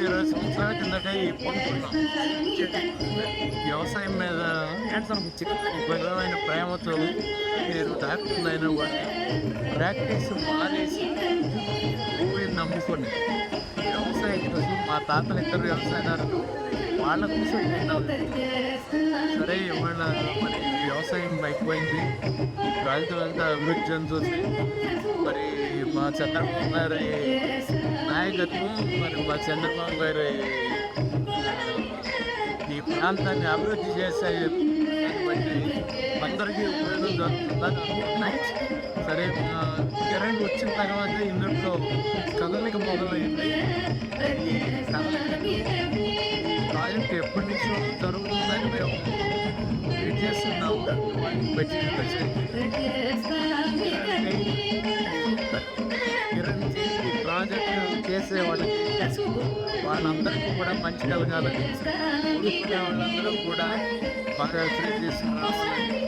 20 సంవత్సరాల కిందట ఈ పొందుకున్నాం. వ్యవసాయం మీద ఒక విధమైన ప్రేమతో మీరు డాక్టర్లు అయినా కూడా ప్రాక్టీస్ మానేసి భూమిని నమ్ముకొని వ్యవసాయం కోసం మా తాతలు ఇద్దరు వ్యవసాయదారులు వాళ్ళ కోసం సరే ఇవాళ మరి వ్యవసాయం అయిపోయింది, రైతులంతా అభివృద్ధి చెందుతుంది. మరి మా చంద్రబాబు గారి నాయకత్వం, మరి మా చంద్రబాబు గారి ఈ ప్రాంతాన్ని అభివృద్ధి చేసే బట్టి అందరికీ ఉపయోగం జరుగుతుందని అనుకుంటున్నాం. సరే కిరణ్ వచ్చిన తర్వాత ఇందులో కదలిక మొదలైంది. ఈ ప్రాజెక్ట్ ఎప్పటి నుంచో జరుగుతుందని మేము వెయిట్ చేస్తున్నాం. కిరణ్ ప్రాజెక్టు చేసే వాళ్ళందరికీ కూడా మంచి కలగాలని, వాళ్ళందరూ కూడా బాగా శ్రీ తీసుకురావాలని